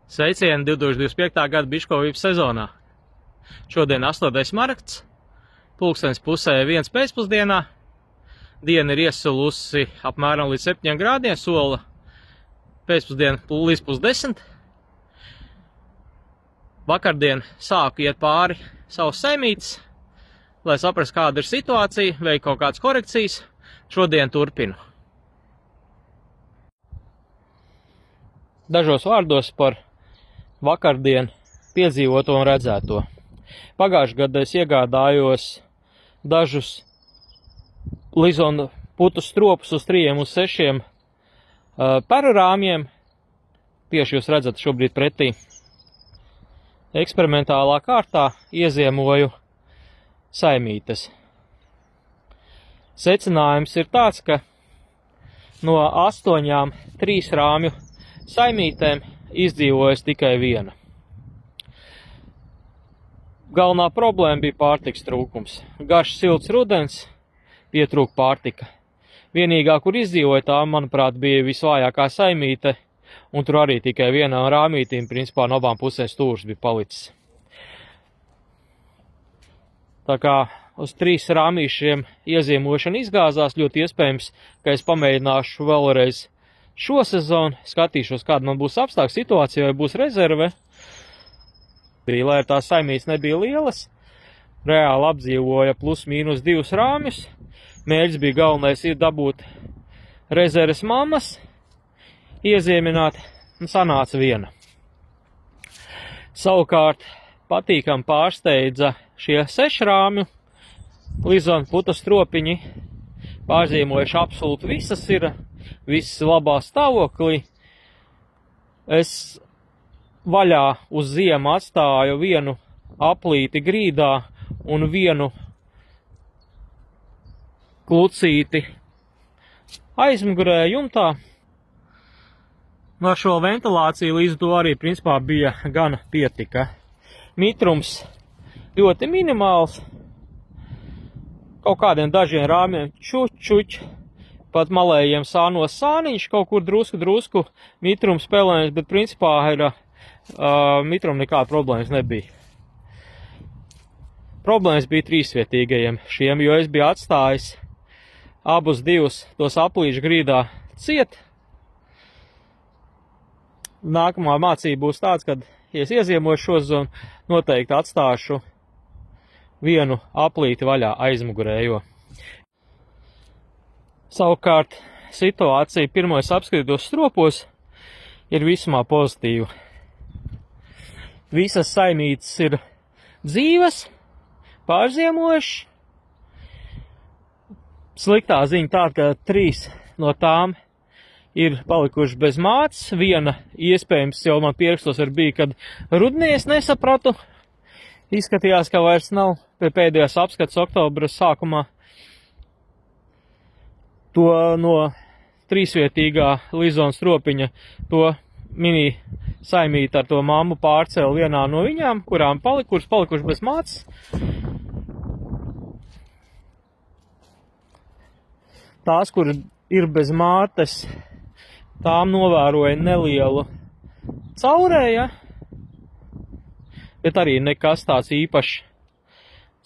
Sveicieni 2025. gada biškovības sezonā. Šodien 8. marts, pulkstens pusē 1 pēcpusdienā. Diena ir iesulusi apmēram līdz 7 grādiem, sola pēcpusdiena līdz 9:30. Vakardien sāku iet pāri savus saimītes, lai saprastu, kāda ir situācija, veikt kaut kādas korekcijas. Šodien turpinu. Dažos vārdos par vakardien piedzīvoto un redzēto. Pagājušajā gadā es iegādājos dažus Lizona putu stropus uz 3 uz 6 peru rāmjiem. Tieši jūs redzat šobrīd pretī. Eksperimentālā kārtā ieziemoju saimītes. Secinājums ir tāds, ka no 8 3 rāmju saimītēm izdzīvojas tikai 1. Galvenā problēma bija pārtikas trūkums. Garš silts rudens, pietrūka pārtika. Vienīgā, kur izdzīvoja, tā, manuprāt, bija visvājākā saimīte, un tur arī tikai vienā rāmītīm, principā no abām pusēm stūrs bija palicis. Tā kā uz 3 rāmīšiem ieziemošana izgāzās, ļoti iespējams, ka es pamēģināšu vēlreiz šo sezonu, skatīšos, kāda man būs apstākļa situācija, vai būs rezerve. Lai tās saimītes nebija lielas, reāli apdzīvoja plus mīnus 2 rāmjus. Mērķis bija galvenais ir dabūt rezerves mammas, ieziemināt, un sanāca 1. Savukārt patīkam pārsteidza šie 6 rāmju Lizona putu stropiņi. Pārzīmojuši absolūti visas ir, visas labā stāvoklī. Es vaļā uz ziemu atstāju 1 aplīti grīdā un 1 klucīti aizmugurē jumtā. Ar šo ventilāciju līdz to arī principā bija gana pietika. Mitrums ļoti minimāls. Kaut kādiem dažiem rāmjiem čuč, pat malējiem sānos sāniņš, kaut kur drusku mitrums spēlējums, bet principā ir mitrum nekāda problēmas nebija. Problēmas bija 3-vietīgajiem šiem, jo es biju atstājis abus 2 tos aplīšu grīdā ciet. Nākamā mācība būs tāds, kad, ja es ieziemošu šo zonu, noteikti atstāšu 1 aplīti vaļā aizmugurējo. Savukārt situācija pirmais apskatītos stropos ir visumā pozitīva. Visas saimītes ir dzīves, pārziemojušas. Sliktā ziņa tāda, ka 3 no tām ir palikuši bez mātes. 1 iespējams jau man pierakstos bija, kad rudenī es nesapratu. Izskatījās, ka vairs nav pie pēdējās apskates oktobra sākumā. To no 3-vietīgā Lizona stropiņa, to mini saimīti ar to mammu pārcēlu vienā no viņām, kurām palikuši bez mātes. Tās, kur ir bez mātes, tām novēroja nelielu caurēju, bet arī nekas tāds īpaši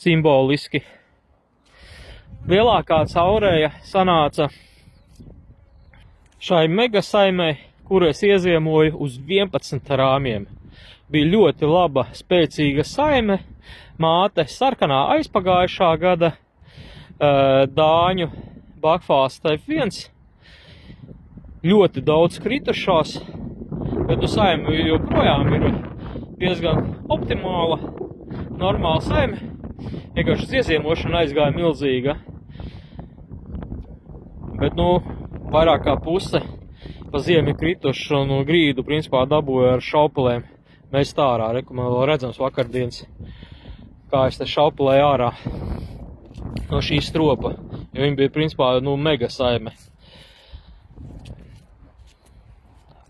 simboliski. Lielākā caurēja sanāca šai megasaimei, kuru es ieziemoju uz 11 rāmjiem. Bija ļoti laba, spēcīga saime, māte sarkanā aizpagājušā gada, dāņu Bakfāsta F1, ļoti daudz kritušās, bet saime joprojām ir diezgan optimāla, normāla saime. Vienkārši uz ieziemošanu aizgāja milzīga. Bet, vairāk kā puse pa ziemi krituši un grīdu, principā, dabūja ar šaupelēm. Mēs tā ārā, man vēl redzams vakardienas, kā es te šaupelēju ārā no šī stropa, jo viņi bija, principā, mega saime.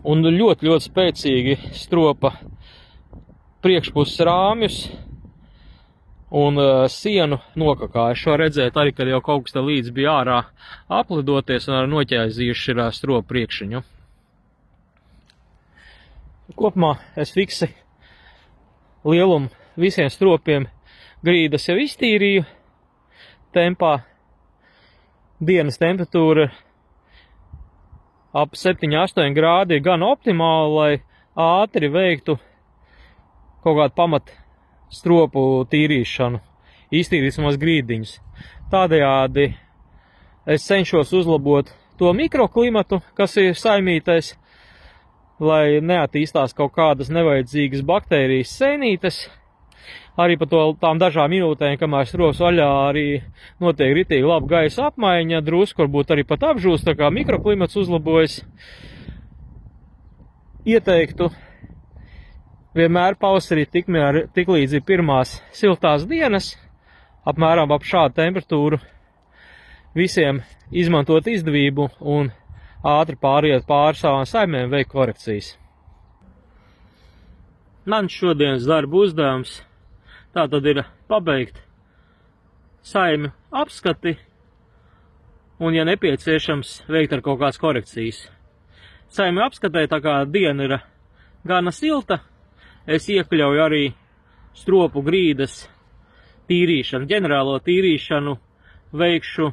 Un ļoti spēcīgi stropa priekšpuses rāmjus un sienu nokakāja. Šo redzēt arī, kad jau kaut kas te līdz bija ārā aplidoties un ar noķēzījuši ir stropu priekšiņu. Kopumā es fiksi lielumu visiem stropiem grīdas jau iztīrīju tempā. Dienas temperatūra ap 7-8 grādi ir gan optimāla, lai ātri veiktu kaut kādu pamat stropu tīrīšanu, iztīrīt vismaz grīdiņus. Tādējādi es cenšos uzlabot to mikroklimatu, kas ir saimītais, lai neattīstās kaut kādas nevajadzīgas baktērijas sēnītes. Arī pa tām dažām minūtēm, kamēr strops vaļā, arī notiek ritīgi laba gaisa apmaiņa, drusku varbūt arī pat apžūst, tā kā mikroklimats uzlabojas. Ieteiktu vienmēr pavasarī tik līdz ir pirmās siltās dienas, apmēram ap šādu temperatūru, visiem izmantot izdevību un ātri pāriet pāri savām saimēm, veikt korekcijas. Mans šodienas darba uzdevums tā tad ir pabeigt saimju apskati un, ja nepieciešams, veikt ar kaut kādas korekcijas. Saimju apskatē, tā kā diena ir gana silta, es iekļauju arī stropu grīdas tīrīšanu, ģenerālo tīrīšanu veikšu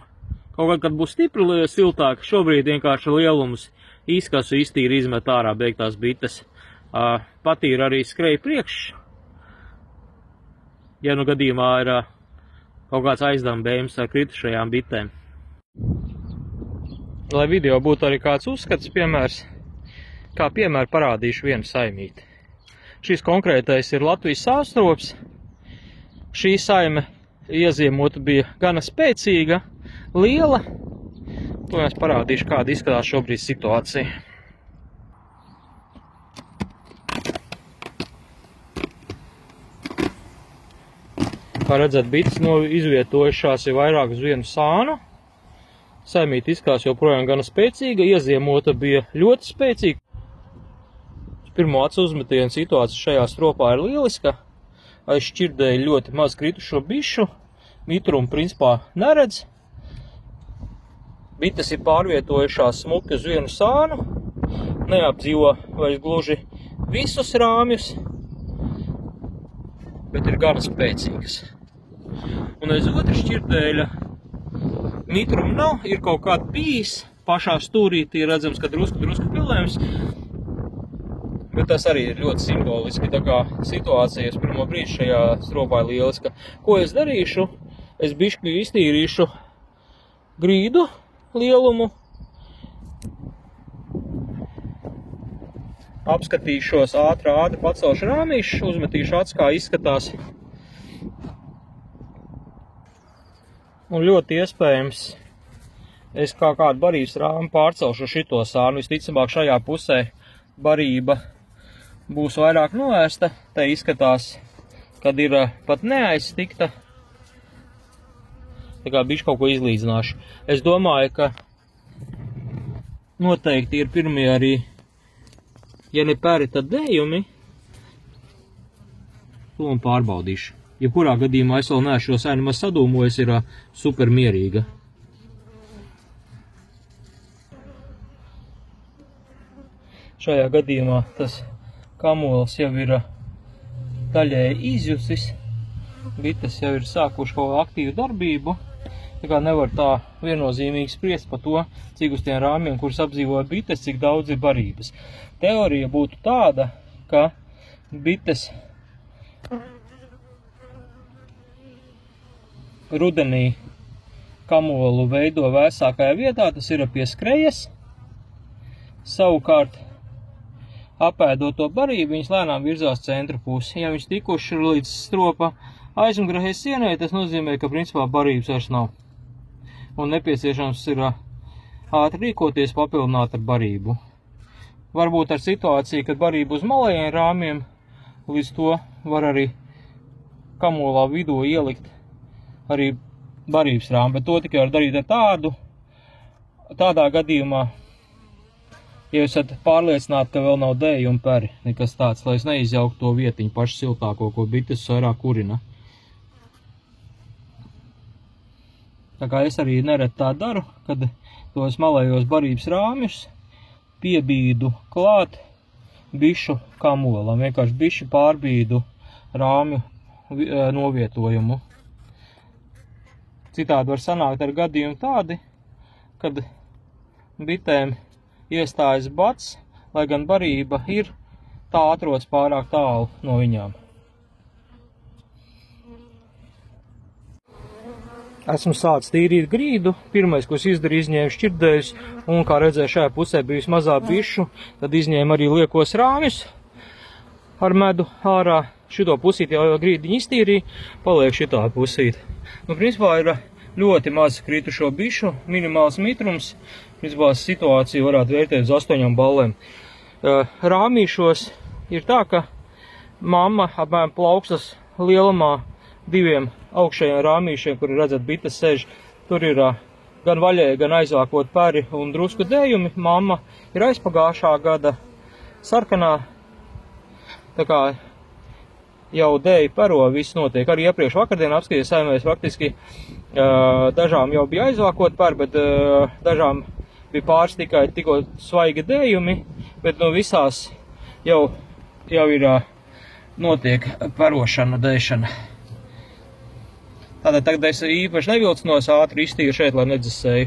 kaut kad būs stipri siltāk. Šobrīd vienkārši lielumus izkasu, iztīri, izmet ārā beigtās bites. Patīra arī skreju priekš, ja nu gadījumā ir kaut kāds aizdambējums ar kritušajām bitēm. Lai video būtu arī kāds uzskats piemērs, kā piemēru parādīšu vienu saimīti. Šis konkrētais ir Latvijas sālstrops. Šī saime ieziemota bija gana spēcīga, liela. To es parādīšu, kāda izskatās šobrīd situācija. Kā redzat, bites izvietojušās ir vairāk uz vienu sānu. Saimīte izskatās joprojām gana spēcīga, ieziemota bija ļoti spēcīga. Pirmo acu uzmetienu situācija šajā stropā ir lieliska. Aiz šķirdēja ļoti maz kritušo bišu, mitrumu principā neredz. Bites ir pārvietojušās smuki uz vienu sānu, neapdzīvo vairs gluži visus rāmjus, bet ir gana spēcīgas. Un aiz otra šķirdēļa mitrumu nav, ir kaut kāda bijis, pašā stūrītī redzams, ka drusku pilnējums, bet tas arī ir ļoti simboliski, tā kā situācijas pirmo brīdi šajā stropā ir lieliska. Ko es darīšu? Es bišķi iztīrīšu grīdu lielumu, apskatīšos ātri pacelšu rāmīšu, uzmetīšu acis, kā izskatās. Un ļoti iespējams, es kā kādu barības rāmu pārcelšu šito sānu. Visticamāk šajā pusē barība būs vairāk noēsta. Te izskatās, kad ir pat neaizstikta. Tā kā bišķi kaut ko izlīdzināšu. Es domāju, ka noteikti ir pirmie arī, ja ne pēri, tad dējumi. To un pārbaudīšu. Jebkurā gadījumā es vēl neesmu šo sainu maz sadūmojis, ir super mierīga. Šajā gadījumā tas kamols jau ir daļēji izjusis. Bites jau ir sākuši kaut aktīvu darbību. Tā kā nevar tā viennozīmīgi spriest par to, cik uz tiem rāmjiem, kurus apdzīvoja bites, cik daudz ir barības. Teorija būtu tāda, ka bites rudenī kamolu veido vēsākajā vietā, tas ir pie skrejas. Savukārt, apēdot to barību, viņas lēnām virzās centra pusi. Ja viņas tikuši līdz stropa aizmugurējas sienai, tas nozīmē, ka principā barības vairs nav. Un nepieciešams ir ātri rīkoties, papildināt ar barību. Varbūt ar situāciju, kad barību uz malējiem rāmjiem, līdz to var arī kamolā vidū ielikt arī barības rāmu, bet to tikai var darīt ar tādā gadījumā, ja esat pārliecināti, ka vēl nav dēju un peri, nekas tāds, lai es neizjauktu to vietiņu pašu siltāko, ko bites vairāk kurina. Tā kā es arī nereti tā daru, kad tos malējos barības rāmjus piebīdu klāt bišu kamolam. Vienkārši biši pārbīdu rāmju novietojumu. Citādi var sanākt ar gadījumu tādi, kad bitēm iestājas bats, lai gan barība ir, tā atrodas pārāk tālu no viņām. Esmu sācis tīrīt grīdu. Pirmais, ko es izdarīju, izņēmu šķirdējus, un, kā redzēju, šajā pusē bija vismazā bišu, tad izņēmu arī liekos rāmjus ar medu ārā. Šito pusīti jau grīdiņu iztīrīju, paliek šitā pusīti. Nu, principā ir ļoti maz kritušo bišu, minimāls mitrums. Principā situāciju varētu vērtēt uz 8 ballēm. Rāmīšos ir tā, ka mamma apmēram plaukstas lielumā 2 augšējiem rāmīšiem, kur redzat bites sēž, tur ir gan vaļēji, gan aizvākot peri un drusku dējumi. Mamma ir aizpagājušā gada sarkanā, tā kā jau dēja pero, viss notiek. Arī iepriekš vakardien apskatīja saimēs, faktiski dažām jau bija aizvākot peri, bet dažām bija pāris tikai tikko svaigi dējumi, bet no visās jau ir notiek perošana, dēšana. Tātad tagad es īpaši nevilcinos, ātri iztīru šeit, lai nedzisēju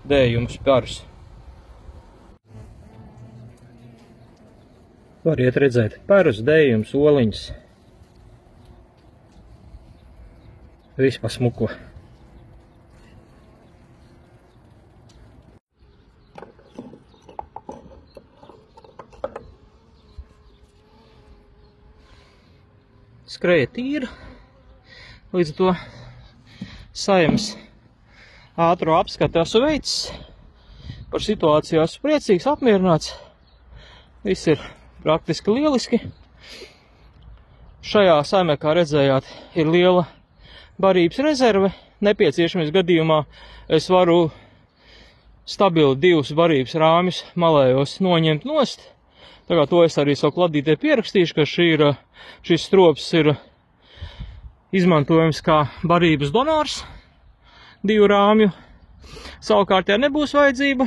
dējumus perus. Variet redzēt perus, dējumus, oliņus. Viss pa smuko. Skreja tīra. Līdz ar to saimas ātro apskatu esmu veicis. Par situāciju esmu priecīgs, apmierināts. Viss ir praktiski lieliski. Šajā saimē, kā redzējāt, ir liela barības rezerve. Nepieciešamības gadījumā es varu stabili 2 barības rāmjus malējos noņemt nost. Tā kā to es arī savu kladītē pierakstīšu, ka šis strops ir izmantojams kā barības donors 2 rāmju. Savukārt, ja nebūs vajadzība,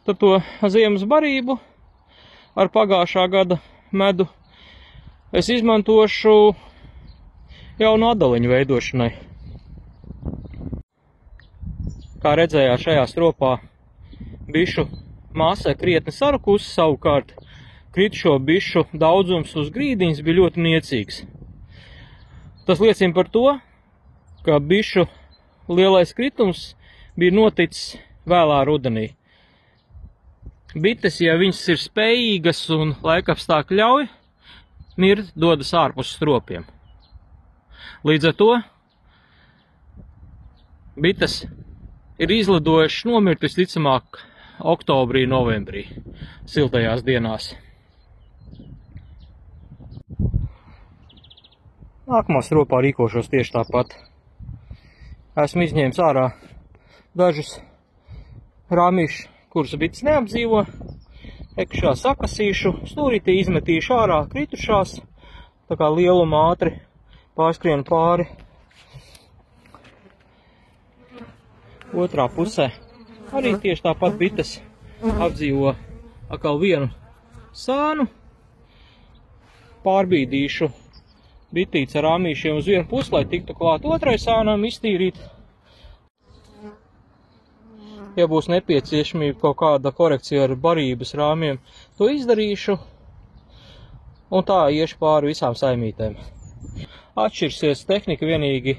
tad to ziemas barību ar pagājušā gada medu es izmantošu jaunu atdaliņu veidošanai. Kā redzējāt, šajā stropā bišu masa krietni sarukusi, savukārt kritušo bišu daudzums uz grīdiņas bija ļoti niecīgs. Tas liecina par to, ka bišu lielais kritums bija noticis vēlā rudenī. Bites, ja viņas ir spējīgas un laikapstākļi ļauj, mirt dodas ārpus stropiem. Līdz ar to bites ir izlidojušas nomirt visticamāk oktobrī, novembrī, siltajās dienās. Nākamā stropā rīkošos tieši tāpat. Esmu izņēmis ārā dažus rāmīšus, kurus bites neapdzīvo. Ekšā sakasīšu, stūrītī izmetīšu ārā kritušās, tā kā lieluma ātri pārskrien pāri. Otrā pusē arī tieši tāpat bites apdzīvo atkal vienu sānu. Pārbīdīšu bitīts ar rāmīšiem uz vienu pusi, lai tiktu klāt otrai sānām iztīrīt. Ja būs nepieciešamība kaut kāda korekcija ar barības rāmjiem, to izdarīšu. Un tā iešu pāri visām saimītēm. Atšķirsies tehnika vienīgi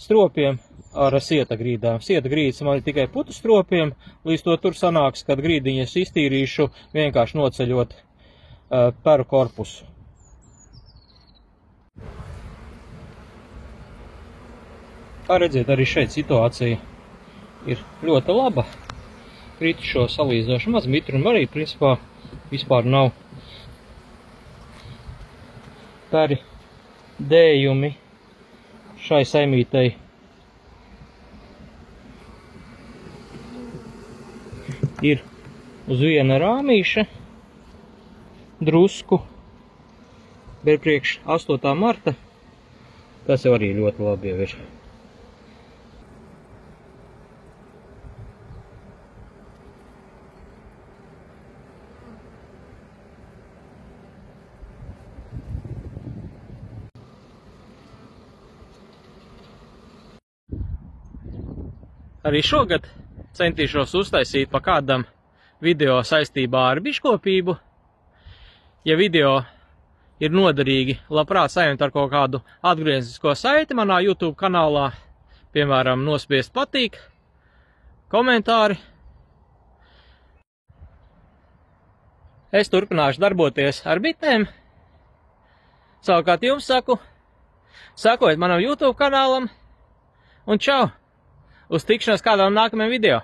stropiem ar sieta grīdām. Sieta grīdas man ir tikai putu stropiem, līdz to tur sanāks, kad grīdiņas iztīrīšu, vienkārši noceļot peru korpusu. Kā redziet, arī šeit situācija ir ļoti laba. Kritušo salīdzinoši maz, mitruma arī principā vispār nav. Peri dējumi šai saimītei ir uz viena rāmīša, drusku, bet priekš 8. marta, tas jau arī ļoti labi jau ir. arī šogad centīšos uztaisīt pa kādam video saistībā ar biškopību. Ja video ir noderīgi, labprāt saņemt ar kaut kādu atgriezisko saiti manā YouTube kanālā, piemēram, nospiest patīk, komentāri. Es turpināšu darboties ar bitēm. Savukārt jums saku, sekojiet manam YouTube kanālam un čau! Uz tikšanos kādām nākamajām video!